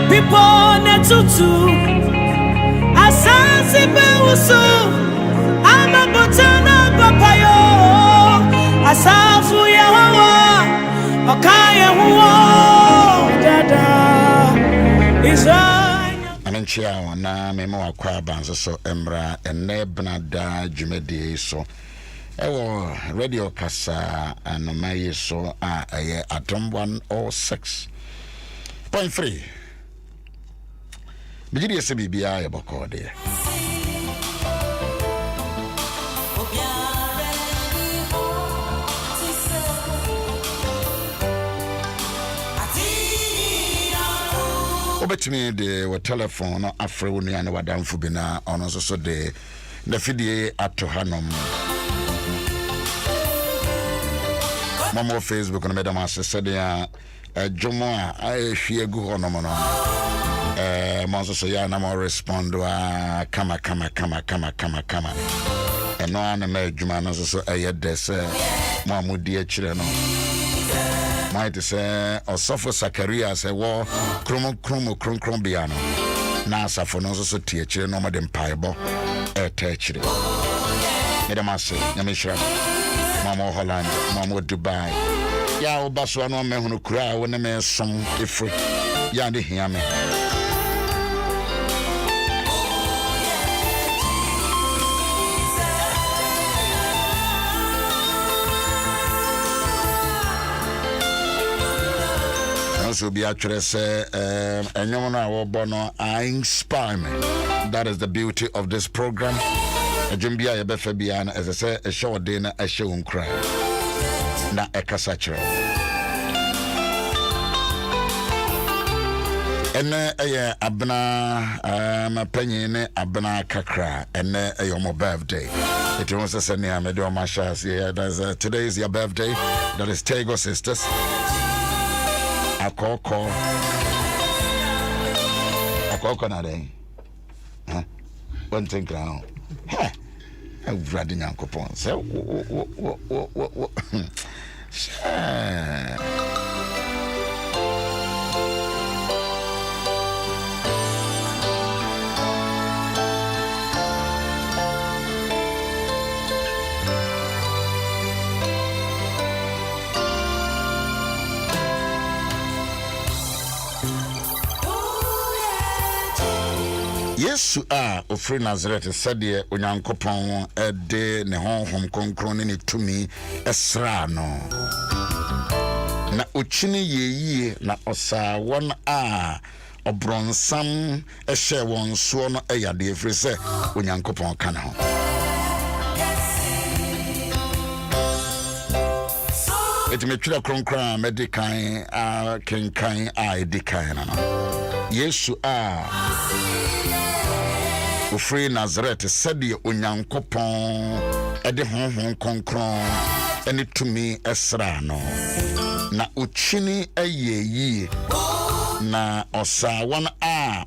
People netutu asansi bewusu amabotana papayo asafu yawa okaya huwa dada Israel anenchia na memo akwa banzo so emra enebna da dwumedie so ewo radio kasa anomaye so a eye Adom 106.3 Bijiri ese bibia ya bokode. Obetimi de wa telephone no afre wonu ane wadamfo bi na ono so de na fidie ato hanom. Mamo Facebook no medam asese de a jomo a ahwie gu honom no. Monzo so ya na mo respond kama eno ana me adwuma no so ayedese mo amudi a kire no might say osofo Sakaria say wo krom bia no na asafo no so tie kire no mo de mpaebo ta kire medamase nyameshira mama Holland mama Dubai ya obaso no me hunu kura wo ne me som efre ya de hia me so be actually say enyom na wo bono inspire me. That is the beauty of this program. Ejumbia ye befa bia na as I say a show day na a show cry na ekasa kire ene eye abna mapanyi ne abna kakra ene eye mo birthday. It was a send ya me do my shas. Yeah, today is your birthday. That is Tego sisters. Akoko na dey. One thing ground. Ha. I'm ready Yankopon. So Yesu ofri Nazareth sade onyankopon de ne honhom konkron ne tumi esra no na ochini yeyie na osa won obronsam ehye won so no eyade efri se onyankopon kana ho etimetwira konkron medikan kenkan edikan na Yesu ofri Nazareth sade onyankopon ede honhom konkron ene tumi esra no na ochini ayeyi na osawan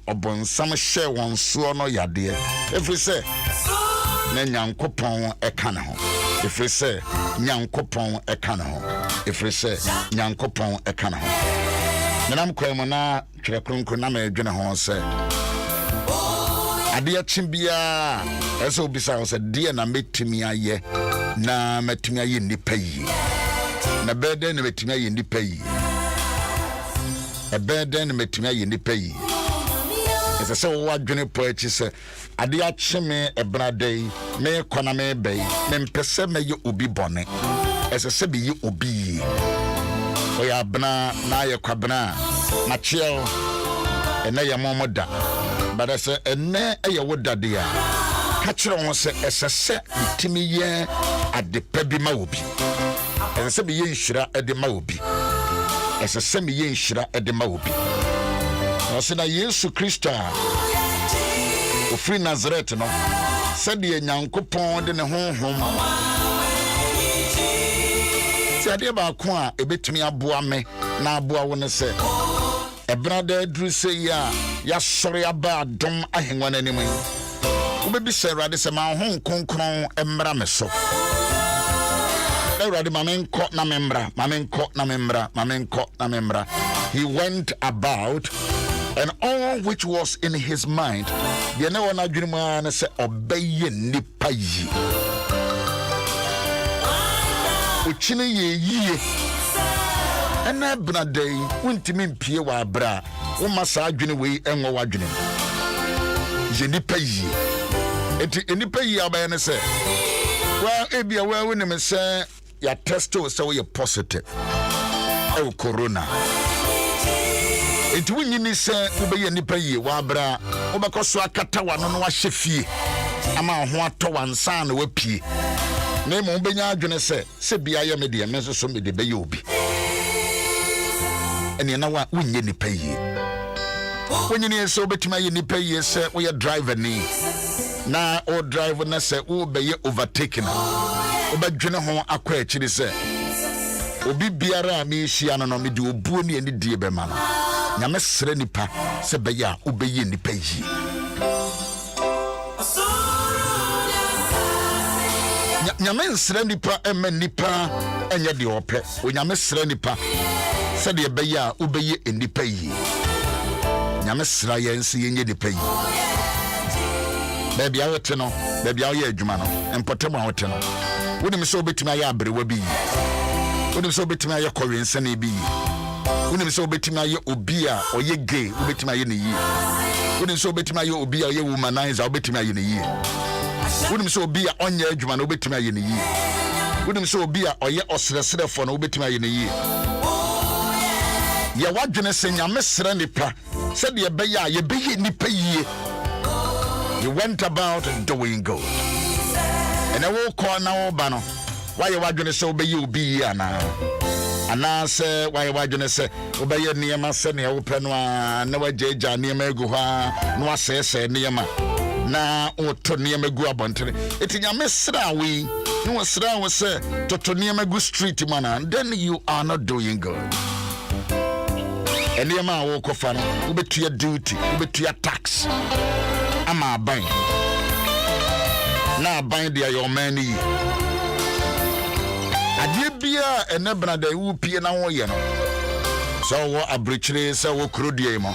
obonsam hye won so no yade efri se na nyankopon ekana ho efri se nyankopon ekana ho ɛfiri sɛ nyankopɔn ɛka na ho menam kwan mu na twerɛ kronkron na madwene ho sɛ adeɛ kye biara ɛsɛ obisa ho sɛ deɛ na mɛtumi ayɛ na mɛtumi ayɛ nnipa yie na bɛdɛn na mɛtumi ayɛ nnipa yie ɛbɛdɛn na mɛtumi ayɛ nnipa yie ɛsɛ sɛ wɔwɔ adwene pɔ akyi sɛ adeɛ akye me ɛbrada yi mekɔ na mebɛ yi mempɛ sɛ mɛyɛ obi bɔne ɛsɛ sɛ bɛyɛ obi yie ɔyɛ abena na ayɛ kwabena a makyeɛ ɛnɛ yɛ mɔmɔ da bada sɛ ɛnɛ ɛyɛ wo dade a ka kyerɛ ho sɛ ɛsɛ sɛ metumi yɛ adepa bi ma obi ɛsɛ sɛ meyɛ nhyira ɛde ma obi ɛsɛ sɛ meyɛ nhyira ɛde ma obi ɔsɛ na Yesu Kristo a ofiri Nazaret no sɛdeɛ Nyankopɔn de ne honhom sɛ adeɛ baako a ɛbɛtumi aboa me na aboa wo ne sɛ ɛbrada aduru sɛ yi a yɛasɔre aba Adom Ahengua n'anim yi wobɛbisa Awurade sɛ ma ho nkonkron mmra me so Awurade ma menkɔ na membra ma menkɔ na membra ma menkɔ na membra. He went about and all which was in his mind the ne wona adwene mu a ne sɛ ɔbɛyɛ nipa yi ochine ye yie ɛna brada yi wontimi mpie wɔ abra wo ma saa adwene wei ɛnwɔ wadwene ye nipa yi enti nipa yi abɛyɛ ne sɛ wa ebia wa wonim sɛ ya testo sɛ wo yɛ positive ɛwɔ corona enti wunyini sɛ wobɛyɛ nipa yi wɔ abra wobɛkɔ so akata wano no wahyɛ fie ama ho atɔ wansa na wapie na mo benya adwene sɛ bia yɛ me de me so me de bɛyɛ obi ɛne na wunye nipa yi wonyini sɛ wobɛtumi ayɛ nipa yi sɛ woyɛ driver ni na o drive na sɛ wo bɛyɛ overtaken wobɛdwene ho akɔ akyiri sɛ obi biara a me hyia no me de obuo ne ani die bɛma no nyame sere nipa sɛ bɛyɛ a wobɛyɛ nipa yi nyame sere nipa ɛma nipa ɛnyɛ de ɔpɛ onyame sere nipa sɛ de bɛyɛ a wobɛyɛ nipa yi nyame sere yɛn nso yɛnyɛ nipa yi baabi a wote no baabi a woyɛ adwuma no mpɔtam a wote no wonim sɛ wobɛtumi ayɛ aberewa bi yi wonim sɛ wobɛtumi ayɛ kɔwensane bi yi wonim sɛ wobɛtumi ayɛ obi a ɔyɛ gay wobɛtumi ayɛ ne yie wonim sɛ wobɛtumi ayɛ obi a ɔyɛ womanizer wobɛtumi ayɛ ne yie wonim sɛ obi a ɔnyɛ adwuma no wobɛtumi ayɛ ne yie wonim sɛ obi a ɔyɛ ɔsrɛsrɛfo no wobɛtumi ayɛ ne yie yɛ wadwene sɛ nyame srɛ nipa sɛdeɛ ɛbɛyɛ a yɛbɛyɛ nipa yie. You went about doing good and I will call now bano why you wadwene sɛ wobɛyɛ obi yie ana sɛ why you wadwene sɛ wobɛyɛ nneɛma sɛ ne wopɛ no a na wagyagya nneɛma agu hɔ a na wasɛesɛe nneɛma na woto nneɛma gu abɔntere ɛti nyame sra wei na wɔsra wo sɛ toto nneɛma gu street man and then you are not doing good. And nneɛma a wokɔfa no wobɛtua duty wobɛtua tax ama aban na aban de ayɛ ɔman yi adeɛ bia ɛnɛ brada wu pie na wɔyɛ no sɛ wɔ abrikyire sɛ wɔ kurodie mu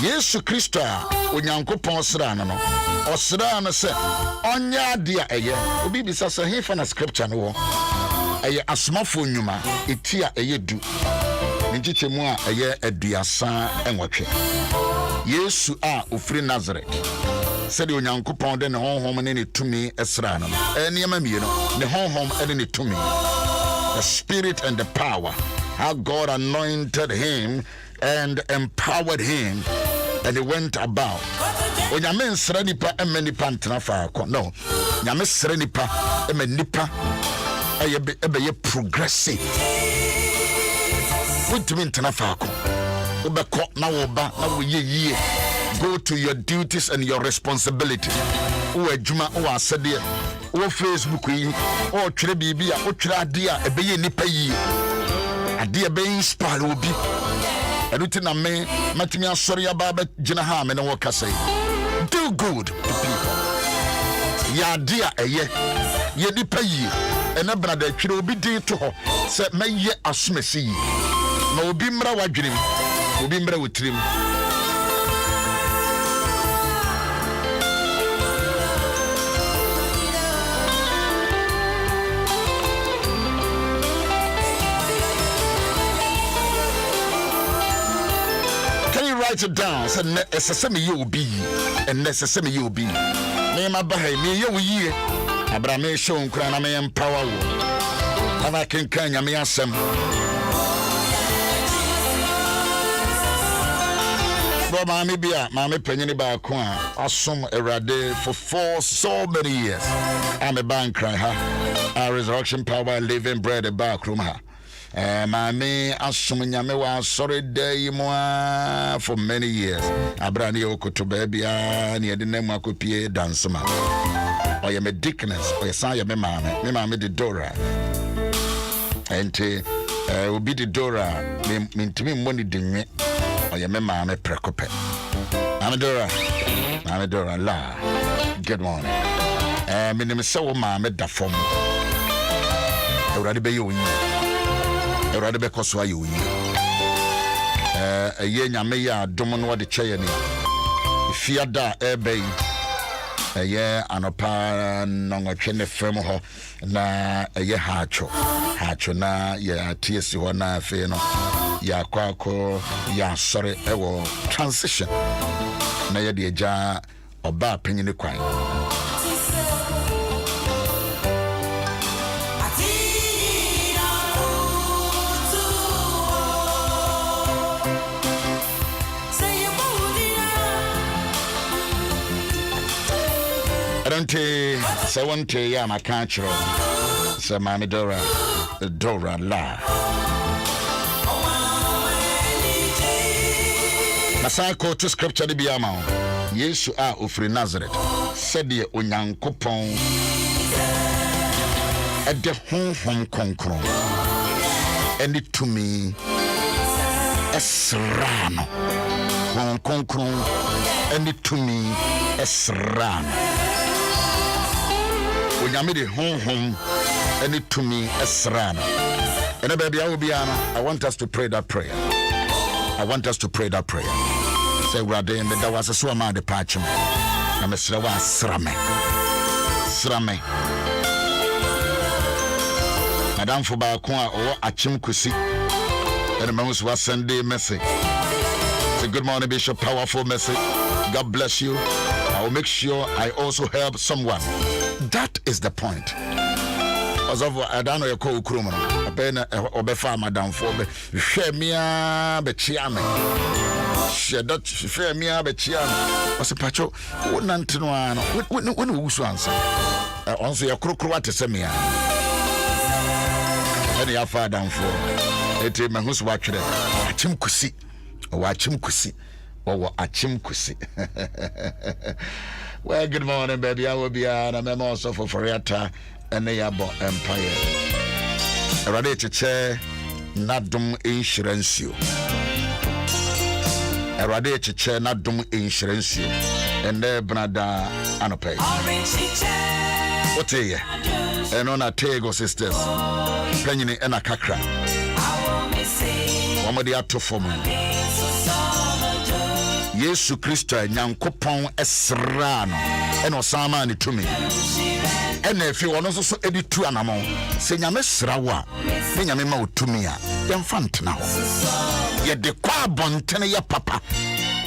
Yesu Kristo a onyankopɔn sra no ɔsra no sɛ ɔnyɛ ade a ɛyɛ obi bisa sɛ hefa na scripture no wɔ ɛyɛ asomafo nnwuma eti a ɛyɛ du nkyekye mu a ɛyɛ aduasa ɛnwɔtwe Yesu a ofiri Nazaret said onyankopɔn de ne honhom ne ne tumi esra no nneɛma mmienu ne honhom ne ne tumi the spirit and the power how God anointed him and empowered him and he went about onyame nsra nipa ema nipa ntena faako no nyame sra nipa ema nipa ebe progressive wotumi ntena faako obekɔ na woba na woyɛ go to your duties and your responsibilities. Wo adwuma wo asede wo Facebook yi wo twere bibia wo twere ade a ebeye nipa yi ade ebe inspire obi enuti na me matimi asori aba ba gina ha me na wo kasa do good to people ya ade a eye ye nipa yi ena brada twire obi din to ho se meye asomasi yi na obi mra wadwenem obi mra wotrim. Write it down. Say necessary you be, and necessary you be. Me ma ba me ye wo yie. Abrame show nkra na me empower wo. Aba kenkan nya me asem. Bo ma me bia, ma me panyini ba ko a asom Erade for so many years. I'm a bank cry ha. Our resurrection power living bread a back room ha. Mami asumunyame wa sorry day mo for many years. Abrani okoto baby a ne de nem akopie dansema. Oye me dickness, oye san ye me mama de Dora. Ente obi de Dora me ntimi money de nwe. Oye me mama prekope. Mama Dora la. Good morning. Me nim se wo mama da fom. Ewrade be yo yin. Erade be koso ayi oyi eye nyame ya adom no de kyeye ne fiada ebei eye anopa nongotwe ne fem ho na eye hacho na ya tiesi ho na afi no ya kwako ya sore ewo transition na ye de eja oba panyine kwan. Say one day, yeah, my country. Say, Mammy Dora la. Masako to scripture the Biama. Yesu a ofri Nazareth. Said the Onyankopon. At the home concron. And it to me. Esrano. Home concron. And it to me. Esrano. Onyame de hom and it to me esrana. And baby I will be I want us to pray that prayer. Say brother and there was a swama de patch. Na mesra wa srame. Madam for ba ko a o achim kusi. And man was Sunday message. Say good morning Bishop, powerful message. God bless you. I will make sure I also help someone. That is the point. As of I don't know your call Kruman. I pay obefa madam for share me be chiame. Share that share me be chiame. Was a pacho wouldn't know when Owusu-Ansah. Also your crocro to send me. Any afa down for it me who's watching it. Achim kusi. Well, good morning, baby. I will be I'm also for Foriata and the Abo Empire. Ready to chair Adom insurance you. Ready to chair Adom insurance you. And there, Brother Anope. What are you? And on a Tego sisters. Penny and a Kakra. One of the ato for me. Yesu Christo Nyankopon esra no e no sama ni tumi ena efi wono so editu anamo se nyame sra wo a me nyame ma otumi a yemfa ntena ho ye de kwa bontene ye papa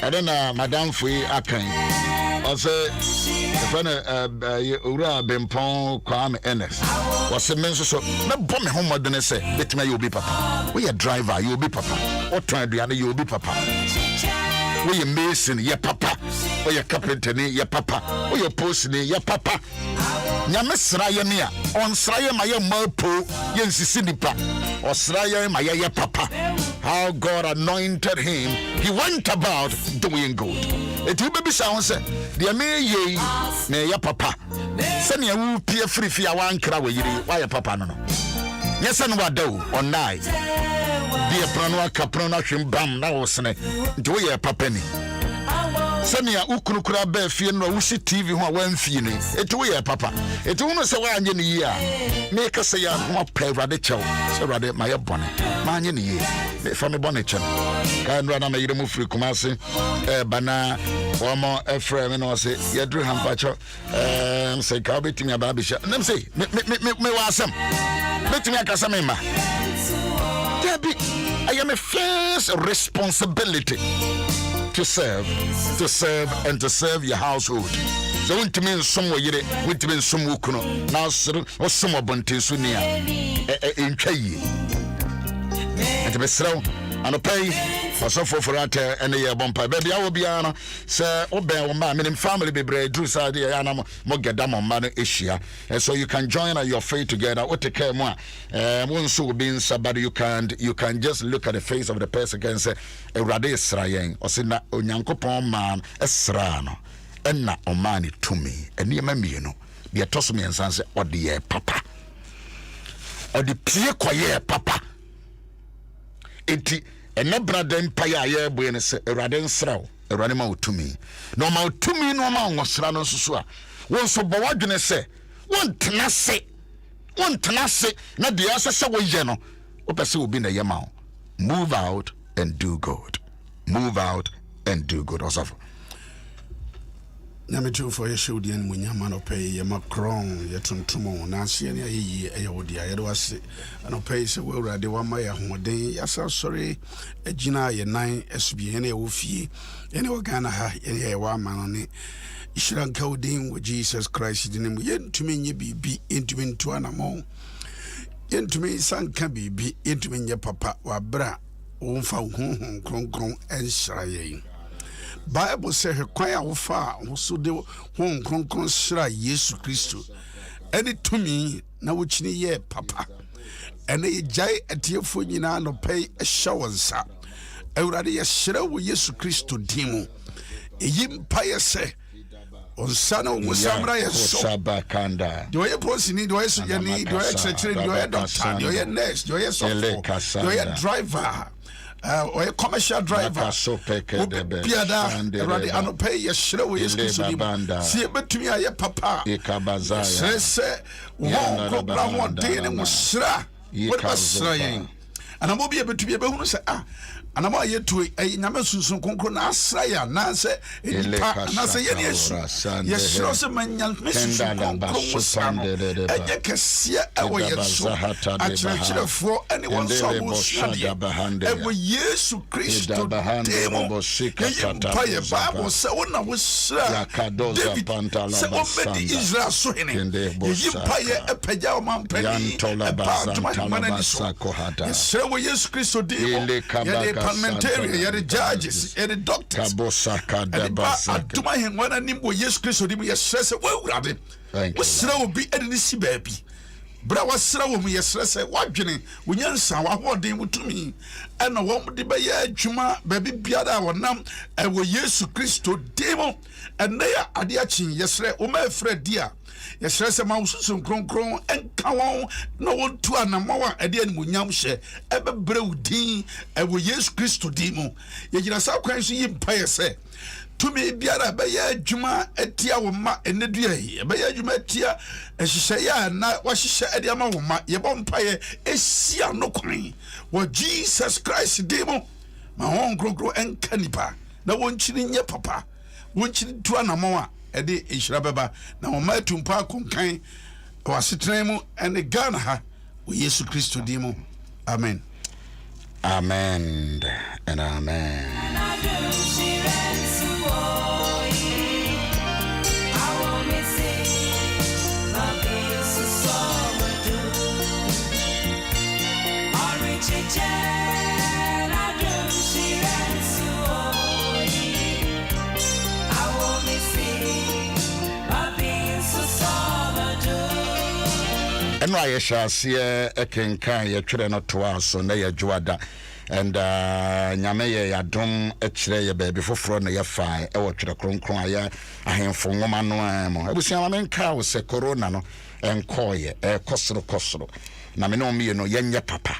ede na madam fui akan o se fana owura bempon kwa me ns o se men so me bom me homodene se betima ye obi papa we ye driver ye obi papa o tran aduane ye obi papa we ye mason ye papa we ye carpenter ni ye papa we ye post ni ye papa nyame sra ye ne a on sra ye ma ye mapo ye nsisi nipa o sra ye ma ye papa. How God anointed him, he went about doing good. It will be sound say the me ye ne ye papa se ne wu pie free awan kra we yiri why papa no yes and what do on night dear pranwa kaprona hwembam na wo sene nti wo ye papa ni Senia ukunukura be fie no wusi TV ho a wan fie ni eti wo ye papa eti wo no se wa anye ni yi a me ka se ya ho pra Awurade chew se Awurade ma ye bone ma anye ni yi me fa me bone chew ka nra na me yire mu firi Kumasi bana omo efrem no se ye dru hampa cho se ka obetimi aba be sha nem se me wa asem betimi akasa me ma debi I am a first responsibility to serve and to serve your household. So when to mean some way, when to mean some wukuno, now or some abundance sunia in Kay. And to be slow and a pay for so for that and a year bumper. Baby, I will be honor, sir, obey or man, meaning family be brave, Drew Sadi, and Mogadam on Mother Asia. And so you can join your faith together. What take care more? Once you be in somebody, you can just look at the face of the person and say, a radis raying, or say, na Unyankopon man, a srano, and na omani to me, and near me, you know, be a toss me and say, or the papa, or the pure quiet papa. Eti ene brada empire aye boye se Awurade nsraw Awurade ma otumi no ma otumi no ma nwosra no susu a won so bo wadwene se won tena se na de asese wo ye no wo pese obi na ye ma move out and do good also Nyametu for your show the and when yaman pay your macron yet tuntumo nancy and ye wodia yedwase and pay so well de one my home yasa sorry a gina ye 9 SB any ofie any organa ha any one man on it ishiran coding with Jesus Christ in him yen to me ye be into to anamo yen to me son can be into me your papa wa bra won fa kron and shraye Bible say he kwaya wo fa wo so de hon kronkron shira Yesu Kristo eni tumi na wo chini ye papa ene ye jai atiefo nyina no pay Owusu-Ansah Awurade ye shira wo Yesu Kristo dimu eyimpa ye se onsana wo samra ye so sabakanda do ye prosini do ye so yani do ye church do ye doctor do ye nurse do ye software do ye driver or a commercial driver so piada already anope ye shire wo Yesu Kristo see betumi aye papa ekabazaya se wo program wo de ne mo shira wo basra yen anamo bi betumi be hunu se anamo aye tu nyame sunsun konkro na asra ya na se edipa na se ye ne Yesu ye shiro se manyan mesunsun konkro wo sam enye kese wo Yesu achirefo anyone so wo shadia wo Yesu Kristo demo ye Bible se wona wo shira David se wo medi Israel so hene ye paye epaja o mampani ye shira wo Yesu Kristo demo parliamentarian, you're the judges, you're the doctors. Adom Ahengua na nimbo Yesu Kristo dimu ya stress we urade. Wasira wo bi ene si baabi. Bra wasira wo mu ya stress wadwene wonyansa wa hoden mutumi. Ena wo mu de be ya adwuma baabi biada wonam wo Yesu Kristo demo. Ene ya ade achin yesre wo ma efra dia. Yesre se ma ususun kronkron enka won no wontu anamawa ade animunyam hye ebebre udin wo Yesu Kristo dimo yegyina sa kwan so yimpa yese tumi biara be ya adwuma atia wo ma enedua yi be ya adwuma atia ehihye ya na wahihye ade ama wo ma ye bompa ye esia no kwan wo Jesus Christ dimo ma hon kronkron enka nipa na wonchiri nye papa wonchiri tu anamawa ede ishira beba na oma tumpa konkan wasetremu ene Ghana ha wo Yesu Kristo dimo amen and amen. And why shall see a king can ye try not to us so na ye juada and nyame ye Adom echre ye baby for front na ye fine e wo twa kronkron ya ahemfo nwoma no mo abusia ma menka wo se corona no enko ye kosoro na me no me no yenye papa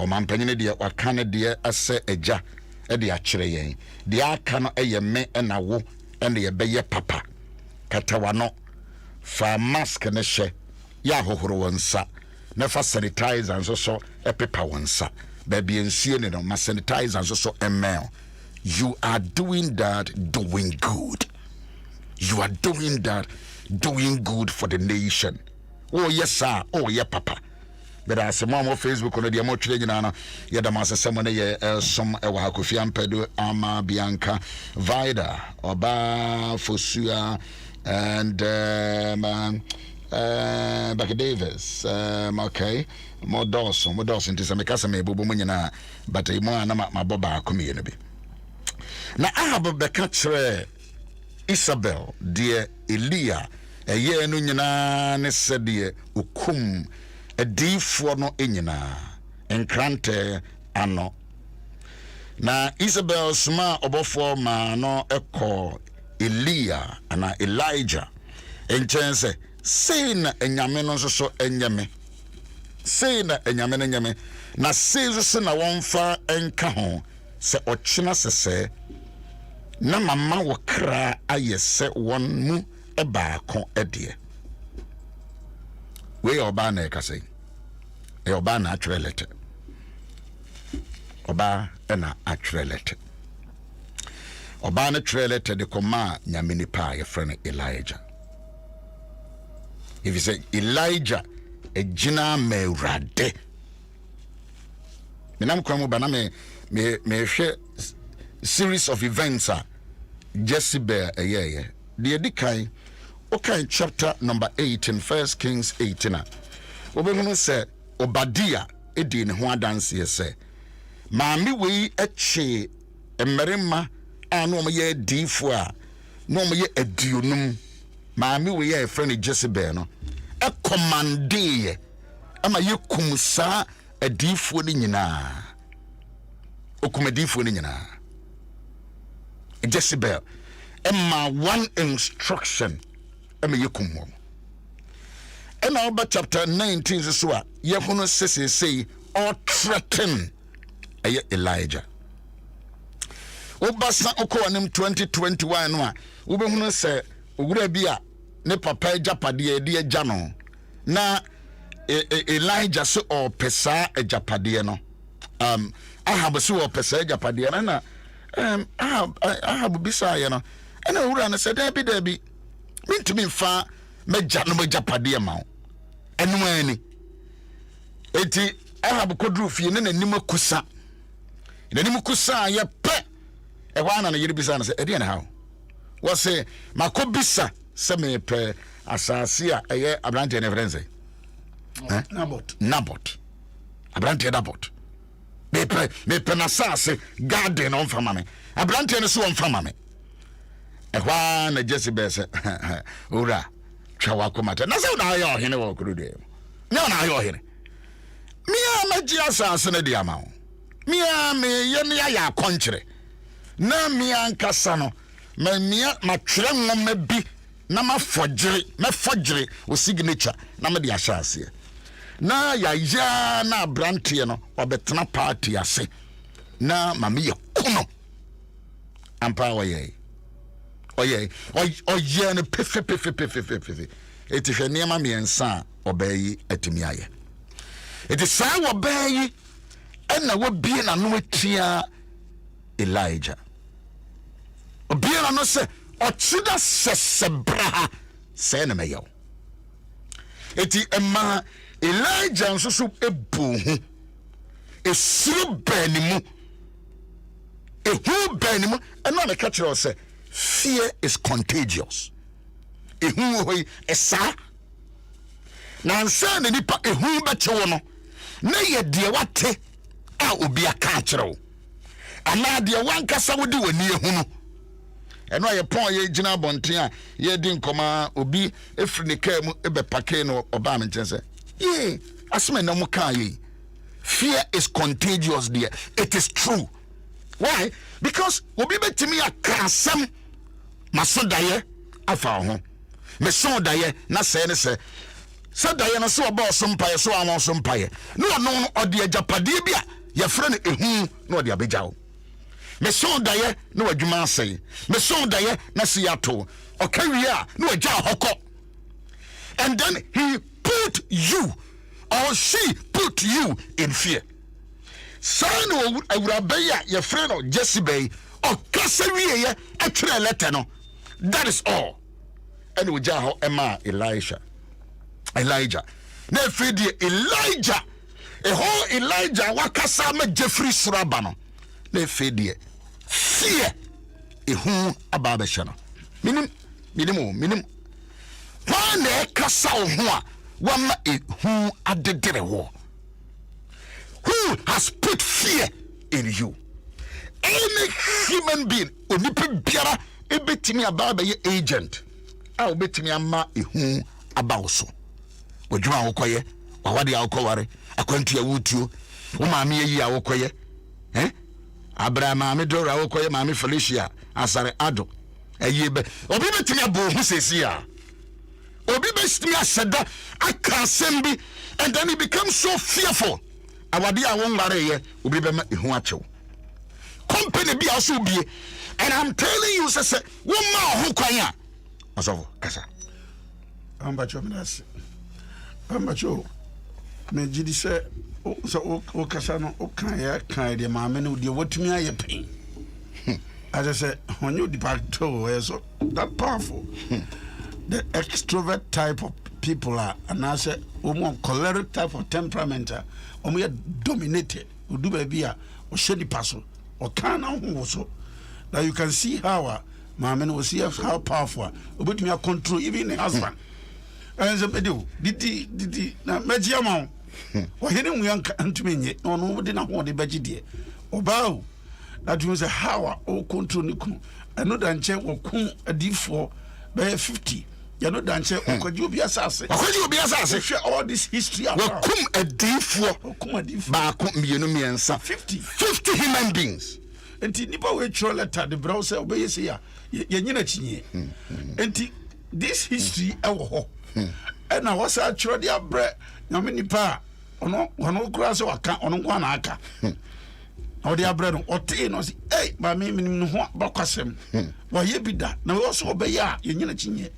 o mampanyine de wakane de ase eja de akyere yen de aka no eye me na wo ene ye beye papa katawa no fa mask ne hye ya hohoro wonsa na fa sanitizer nso so epepa wonsa baby ensie ne no ma sanitizer nso so email. You are doing that, doing good. You are doing that, doing good for the nation. Oh yes sir, oh yeah papa. But as a mom on Facebook on the more trading on Yadamasa someone some Kofi Ampedo Ama Bianca Vida Oba Fosua and Becky Davis. Okay, more Dawson to some Casame Bubumina, but a more my Boba community. Now I have a becatre Isabel, dear Elia, a year no nyina ne said ukum. A deep for no inyina enkrante ano na Isabel sma obofo ma no eko Elia ana Elijah enchense sei na enyame no so enyame sei na enyame no nyame na sei so na wonfa enka ho se ochina sese na mama wo kra ayese won mu ebaako ede we oba na ekase e oba na atwelete oba na atwelete oba na atwelete de koma nyameni pa ye friend Elijah. If you say Elijah e gina mewrade menam kwa mo bana me hwe series of events a Jezebel eyeye de edikan. Okay, chapter number 8 in 1 Kings 18. Obehunu say Obadia edi ne ho adanse ye say maami we eche emerema anu o ye difo a no mo ye adionum maami we ye friend Jezebel no e commande ye ama ye kumsa adifo ni nyina okumadifo ni nyina Jezebel emma one instruction ema yekum wo ena oba chapter 19 so a yehono say or threaten Elijah oba sa okowanem 2021 no a wobehunu se owura bi a ne papa ejapade edi agya no na Elijah so o pesa ejapade no ahab so o pesa ejapade na ahab bisa ye no ena owura no se dabi mintumi fa meja no majapade ma wo enu ani eti ahab kodru fie ne nanim kusa ye pe e hwana na yiri bisa na se edi na ha wo se makobisa se me pe asase a eye abrante ne frenze Nabot abrante Nabot me pe na asase garden on fama me abrante ne so on fama me ehwa na Jezebel se ora twa komata na se na ayo hene wo kurude ne na ayo hene mia maji asase ne dia ma mia me ye ne ya akonkyere na mia nkasa no mia matwere ngoma bi na mafogere o signature na me dia asase na ya na brantie no obetena party ase na mame ye kuno ampa waye oye no pefe eti hwe niam amiensa obayi atimi aye eti sa obayi ena wo bie na no atia Elijah obie na no se otuda sesebra se na meyo eti emma Elijah nso so ebu hu esuru banimu ehu banimu ena na catch you say fear is contagious. Ehu hoi esa na nsa na nipa ehu beche no na ye de wate a obi aka kyerɛw ana de wankasa wodi wani ehu no eno aye pon ye gina bonten a ye di nkoma obi efri ne ka mu ebe pake no oba me nkyɛn sɛ ye asema na mu ka ye fear is contagious there. It is true. Why? Because obi betimi akasam maso daye afa ho me so daye na se ne se daye no so oba osompaye so amon osompaye no no ode agapade bia ye frɛ no ehu no ode abejawo me so daye no adwuma asɛe me so daye na se yato okawie a no agya hokɔ. And then he put you or she put you in fear. Son awurabeya ye friend of Jezebel or kasawiye ye atwere letter no. That is all. And we jaho Emma Elijah. Na fredi Elijah. A whole Elijah wakasa me Jeffrey Srabano. Na fredi fear hu ababeshano. Minim. Wane kasa ho a wama hu adedere ho. Who has put fear in you? Any human being onipa biara ebetimi aba be agent a obetimi ama hu aba so. Odwuma awokoye wawade awokoware akwantu awutuo wo maame yi awokoye Abraham ame do awokoye maame Felicia asare ado ayibe obi betimi abo hu sesi a obi bestimi aseda akasembi and then he becomes so fearful awade awon ware ye obi be ma hu achew company bi aso bie and I'm telling you say wo ma ho kwan a asofo kasa ambacho minasi ambacho me jidi se so o kasa no o kan de maame no de watumi aye pen as I say when you depart so that powerful the extrovert type of people are and I say choleric type of temperament are dominated we do baby o shedi paso or can so that you can see how maame no see how powerful obetumi control even the husband. And so didi na magiama o hene mu yanka antumi nye no no de na ho de bagide obao that you say how o control ni ku eno da nche wo kun adifo be 50 you know da nche o kwaji obi asase all this history wo kum adifo ba ko mienu miensa 50 human beings enti nipa we throw letter the browser obey say ya nyina chinye enti this history ewo ho and I was actually a bread. No many pa ono kura se waka ono kwa na aka. O dia bread o te no si eh ba me no ho bakwasem. Wa ye bi da na we so obey a ye nyina chinye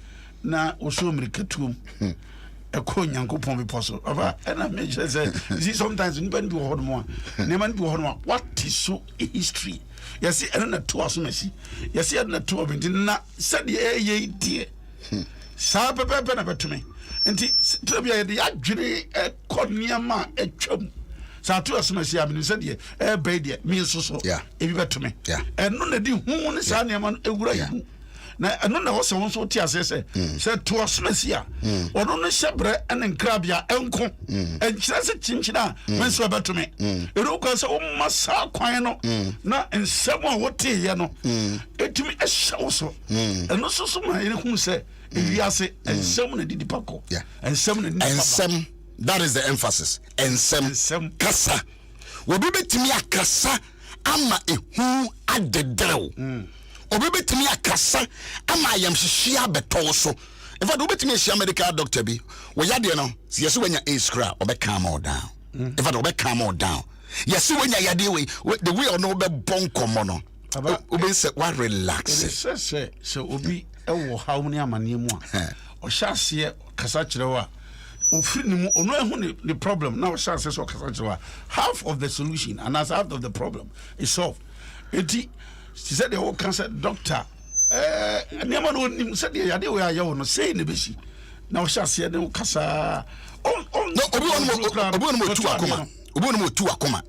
na o so mrikatuom. E ko nyankopon bi poso. Aba and I make sure say sometimes you bend do ho mo. Ne man do ho mo. What is so history? You see and na to aso mesi. You see and na to obinti na said ye die. Sa pepe na betumi enti trabia de adwere korniama atwam sa to asomasi abinu se de be de mi soso ebi betumi eno na di hu ne sa ne man ewura yi na eno na wo se won so ti asese se to asomasi a ono no hyebre ene nkrabia enko enkyira se chinchina men so betumi ero ko se o masa kwan no na ensem a wote ye no etumi ehyew so eno soso ma ere hu se ensem na didi pako ensem that is the emphasis ensem kasa obi betimi akasa ama ehu adedrew obi betimi akasa ama yamhyehyia beto so in fact obi betimi ehia medical doctor bi wo yade no yesi wanya askra obe calm all down in fact obe calm all down yesi wanya yade we the way or no be bonkomo no obi say wa relax so obi ewo how many amane mu a o hyase kasa kirewa o free ni mu ono ehu the problem now hyase so kasa kirewa half of the solution and as half of the problem is solved eti she said the whole cancer doctor niam no nim said the yade we aye no say ne beshi na o hyase ne kasa no obi on mo tu akoma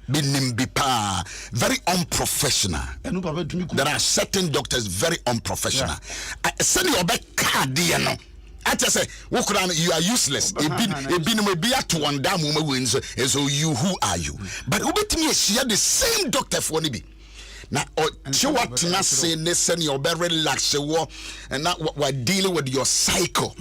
Binimbipa, very unprofessional. There are certain doctors very unprofessional. Send your back card, no. I just say, you are useless. To one damn woman wins. So you, who are you? But me, she had the same doctor for Nibi. Now, what not say, listen, you're very relaxed, and now we're dealing with your cycle.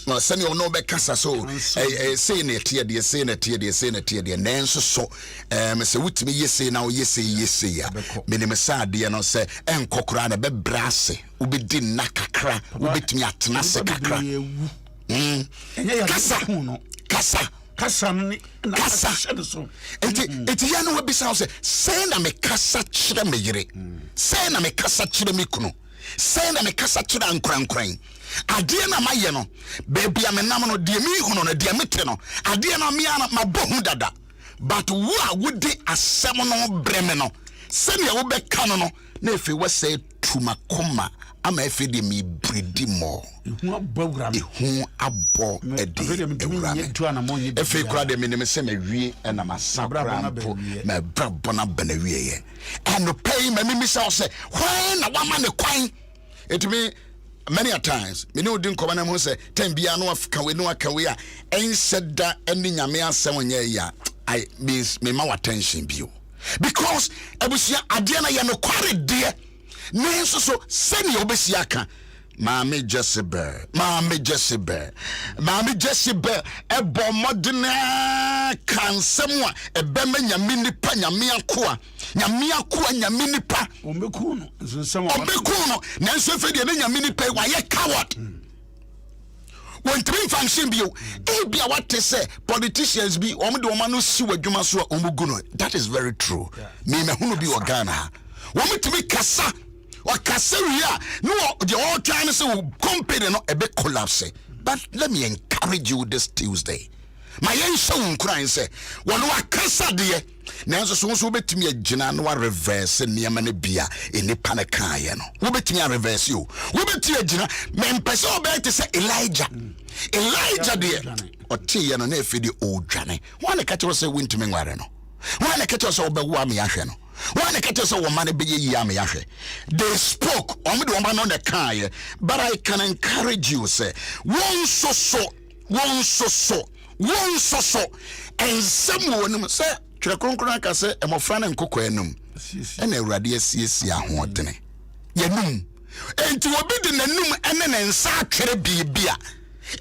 Well, send your no back, so saying it here, dear, saying it here, dear, Nancy. So, Mr. Wood, me, yes, say now, yes, yeah. Minimasa, dear, no say, and cockrana, be brassy, ubi din nakakra, ubi me at Nasakakra. Kasa. kasa ni kasa enti ya no we bisa say na me kasa kyerɛ me yere say na me kasa kyerɛ me kunu say na me kasa kyerɛ ankorankran ade na maye no baby amenam no de mi hu no na de mete no ade na me ana mabohu dada but wo a wodi asɛm no breme no sɛ ne wo bɛka no no na efe we say tumakoma ama efe de mi bredi mo hu abawura me hu abo edi efe kura de me ne se mawie na masabra mpo na brabo na banawie ye eno pay ma mi say say why na wama ne kwan etimi many a times me no din komana mo say time bia no afka we no aka we a enseda eni nyame asem nya ya I means me ma attention bio because ebusia ade na ye no kware de nenso so seni obesia ka Mami Jezebel ebo modena kansemwa ebeme nyamini pa nyamiakoa nyamini pa ombekuno nanso efedi ne nyamini pa wa ye coward when three function bio bia what say politicians be omde omano si wadwuma so omuguno that is very true me hunu bi organa wometimi kasa Wakaseria, no, the all trying to say company no a bit collapse. But let me encourage you this Tuesday. My young son crying say, "One wakasa dear." Now so bet me a general reverse and near many beer in the panacayano. Who bet me a reverse you? Who bet you a general? Men person bet to say Elijah dear or tea and an the old Johnny. One catch us a winter menguareno. One catch us over Wami Asheno. One catch us over money big yami ashe. They spoke on the woman on the car, but I can encourage you, say, one so, and someone say, Chirakonkranka say, and my friend and cocoenum, and a radius ya hotene. Yanum, and to obey the num and then sacre be beer.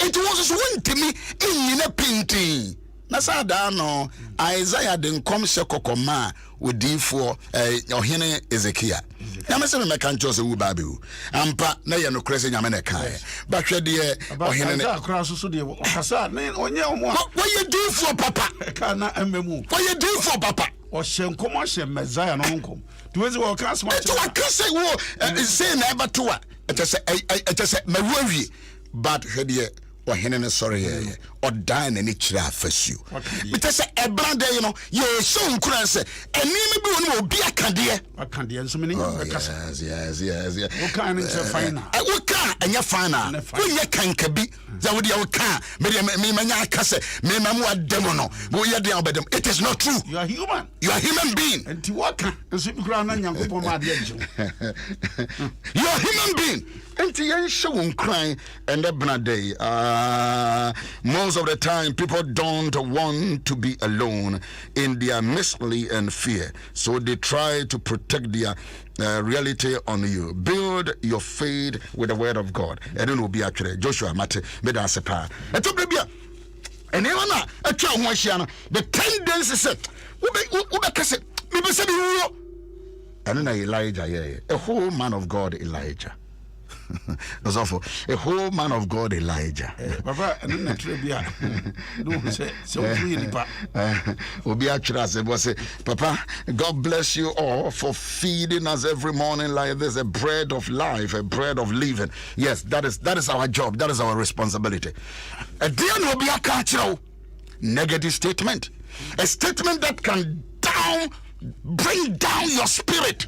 It was one to me in a painting. Nasada no Isaiah den come se kokoma odi for ohene Ezekiel. Na me se me kan chose wu babu. Ampa na ye no krese nyame na kai. Ba hwe de ohene ne akra so de okasa na onye omo. What you do for papa? Kana ememu. What you do for papa? O hyenkom o hye Messiah no nkom. Tuwezi wo kan smart. To akase wo say na eba to a. It say mawawie but hwe de ohene sorry or die na ni kira afasu because e brand you know you so nkura say eni bi woni obi akade nso me kasa yes o kan nse final o kan enya final o ye kanka bi za wo dia o kan me manya akase me mamu ademo no wo ye dia obedem it is not true. You are human being and what kan nso bi kura na nyankopon ma de agye you are human being and yen show nkran and the day most of the time people don't want to be alone in their misery and fear, so they try to protect their reality on you. Build your faith with the word of God, and it will be actually Joshua Mate Medasepa. And to be and even the tendency said and then Elijah, a whole man of God Elijah. That's awful. A whole man of God, Elijah. Papa, and then trivia. No, say so. Papa, God bless you all for feeding us every morning like this. A bread of life, a bread of living. Yes, that is our job. That is our responsibility. A dear will be a cultural negative statement, a statement that can bring down your spirit.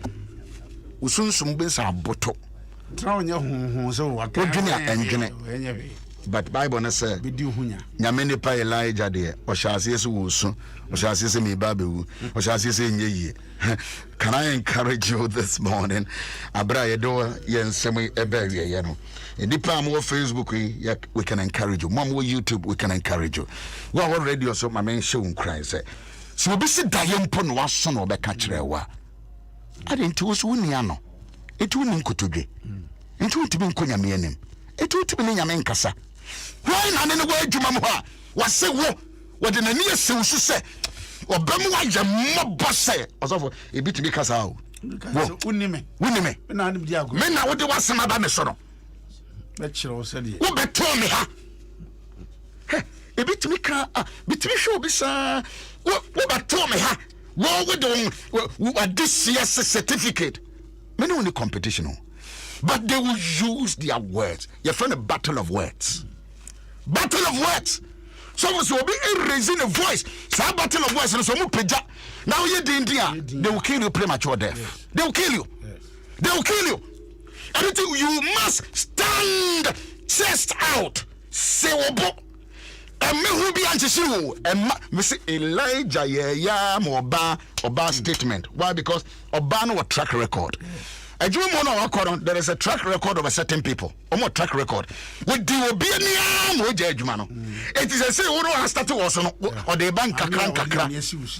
But Bible say nyamene pa Elijah de o shase se wusu o shase se me babewu o shase se nyeyi. Can I encourage you this morning? Abra ye do ye nsem ebe wie ye no edipa mo Facebook we can encourage you, mom YouTube we can encourage you, we are radio so my men show cry say so obi se daye mpo no waso no be ka kire wa ade nti wo so wunia no etu ni nkotodwe nti utibi nkonya meanim etu utibi ne nyame nkasa why na ne wo adwuma mo ha wase wo wode na ne yesew so se obam wa ya mobɔ se osofo ebitibi kasa o unime na anim dia go me na wode wasema ba me so no be kire wo se de wo beto me ha a bit me car, between show beside what told me, what we doing what this year's certificate. Many only competition, but they will use their words. You're from a battle of words. Battle of words. Someone will be raising a voice. Some battle of words and some peja. Now you're the India. They will kill you premature death. Yes. They will kill you. Yes. They will kill you. Everything you must stand chest out. Say obo. And me who be anti-show. And me say Elijah oba statement. Why? Because oba no track record. There is a track record of a certain people. More track record. With the obedience, it is a say who has started also or the bank kakra.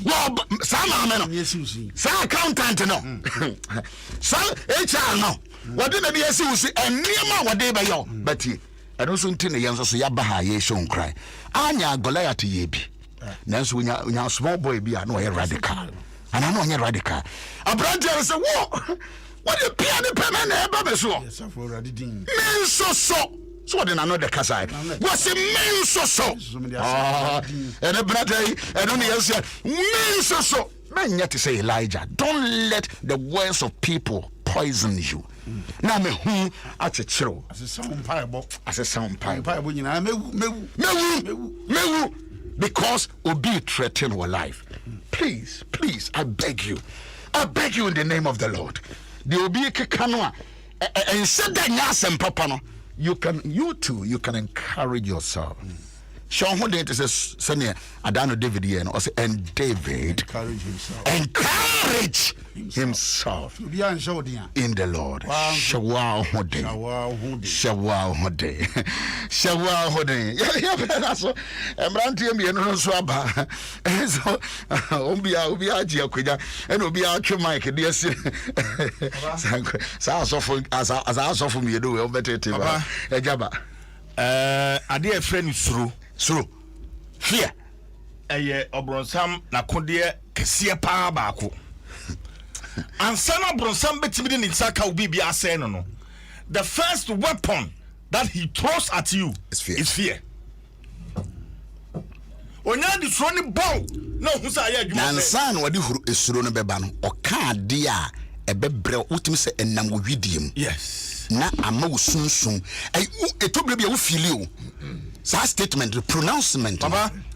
Well, some accountant no, some HR no. What did the SUC and near what they by you? But he, I don't think the young so yabaha ye shown cry. Anya Goliath yebi. Nancy when you small boy be I know a radical. And I know a radical. A brother is a war. What you pay the payment ever so? Yes, I've already done. Men so. So then another Kasai. What's a men so? And a brother, and only else, men so. Man, yet to say Elijah, don't let the words of people poison you. Now me who at a chill. As a sound pipe. Because obi threaten our life. Please, I beg you in the name of the Lord. The obi kekanoa and said that nyasem papa no, you can encourage yourself. Sean who did is senior Adano David here and also and David encourage himself in the Lord. Shawa hode. Yeah, that's so. Embranti me no so aba. So obi aji akoja and obi atwe mic dey say. Sa so for as for me do we obetete ba. Ejaba. Ade a friend suru fear obronsam na kode kese pa baako ansana obronsam betimi ni nsaka obi bia asɛ no the first weapon that he throws at you is fear. Onya di suro ni bow na hu sa ya adwuma nansa na wadi huru esuro no beba no ɔka ade a ebebre utimi se enam wo widiem yes na ama wo sunsun etobre bia wo fili o sa statement the pronouncement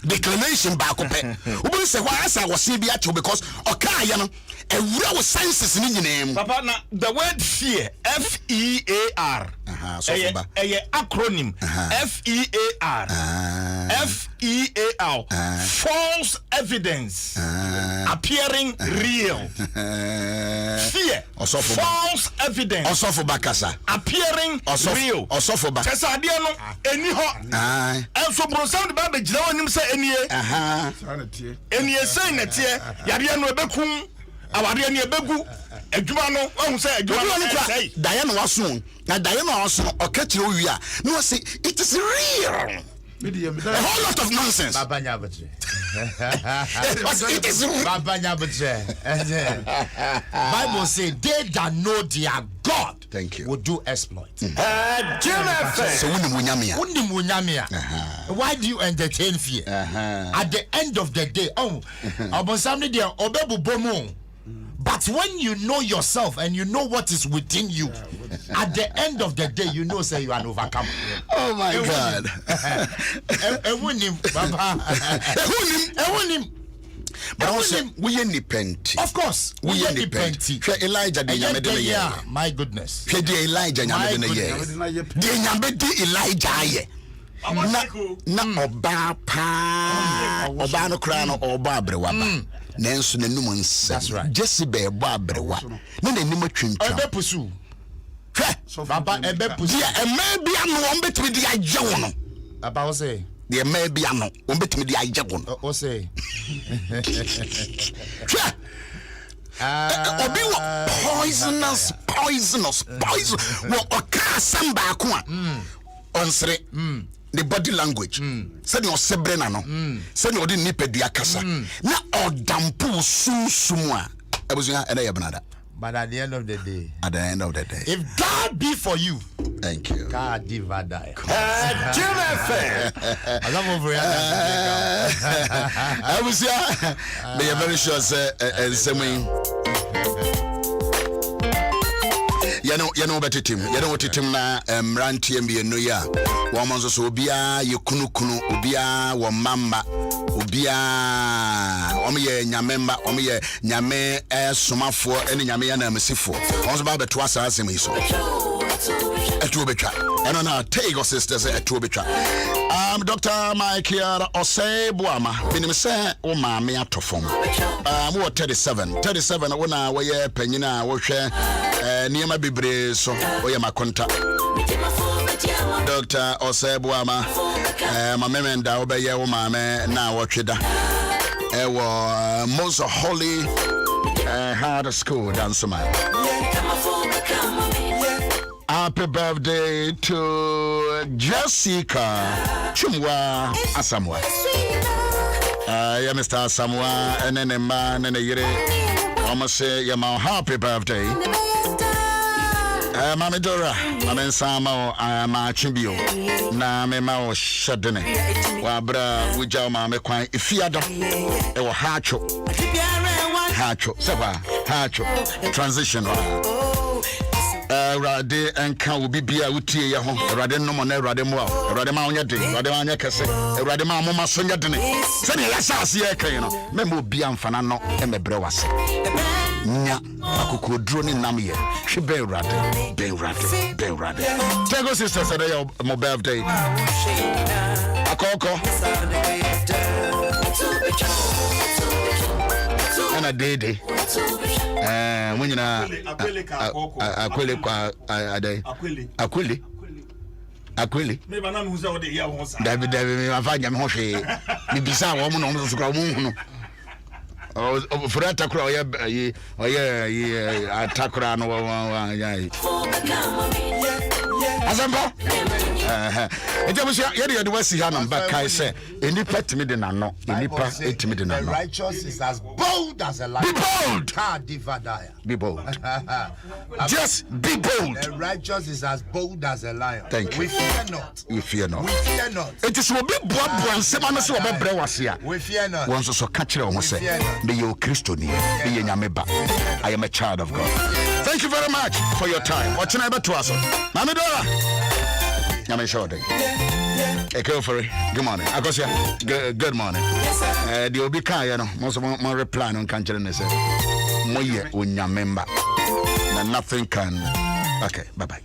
declaration ba ko pe wo say why asa wo se bia because oka ya no ewura wo senses ni nyinem papa na the word fear FEAR acronym FEAR false evidence appearing real fear false evidence osofo bakasa appearing real osofo ba tesa ade no eni ho enso bronsam de ba begina onim se enie enie sei na tie yade no ebekum awade ne ebegu adwuma no ohun se adwuma no sei daye no waso na daye no waso oketire owi a no say it is real. A whole lot of nonsense. It is Bible says they that know their God will do exploits. So why do you entertain fear? At the end of the day, but when you know yourself and you know what is within you, at the end of the day, you know, say you are an overcomer. Oh my God. But also, we independent. Of course, we independent. Elijah, my goodness. Elijah, Elijah. Na oba pa oba no kra no oba abrewa ba nenso nanum nsa jesse be ebo abrewa na nanim atwintwa ebe pusu hwe baba ebe pusu ya ema bia no on betimi di agye wo no baba wo say the ema bia no on betimi di agye wo no wo say hwe obi wo poison wo oka samba ko a onsre the body language said your sebrena no said you didn't nipa dia kasa na odampo sunsumu a abusua ena ye benada But at the end of the day, if God be for you, thank you. God divide. I was here. Be very sure, sir. You know better team. You know what team na ranti MBA no ya. Woman's so obia ye kunu obia wo mama obia omiye nyamemba omiye nyame somafo ene nyame ya na mesifo. Onso ba beto asase me so. Etu betwa. Eno na take sisters etu betwa. Dr. Mike here Osei-Boama. Minim say o ma me atofom. Mo 37 wona we ye panyina wo hwe niema bebre so oye makonta. Dr. Osei-Boama ma memenda obeye wo ma me na wo tweda. Ewo most holy hard school dance man. Happy birthday to Jessica Chumwa Asamwa. Yeah, Mr. Asamwa, and then a man and a year. I must say, yeah, my happy birthday. Mama Dora, Mama Samo, my Chimbio. Na me ma o shadene. Wa bra wuja ma me kwan ifiado. E wo hacho. Transition. Rade enka obi bia utie ye ho rade no mo na rade mo rade ma onye de rade ma onye kese rade ma mo ma so nya de ne se ne yasase ye kan no me mo bia mfana no e mebre wase nya akoko duro ni nam ye hwe be rade Tego sisters say your mo birthday akoko ana dede when you na akwele kwa adai akwele me bana mu say o de ya ho sa David me afanya me ho hwe me bisa wo mo no mo so kra mo hunu o for atakura oye atakura no ya Azamba Ejabusia wasi hanam bakai say enipa timi de nano enipa etimi de nano. The righteous is as bold as a lion. Be bold. Just be bold. The righteous is as bold as a lion. Thank you. We fear not. We fear not. It is will be boa nsema no so obebre wase we fear not. Won so ka kire wo say be you Christian be you nyameba. I am a child of God. Thank you very much for your time. What na be to us? Mama Dora. Nyame shode. Good morning. Akosia. Good morning. The obi kan ye no mo reply no kan kire ne say mo ye onyamemba. Na nothing can. Okay, bye bye.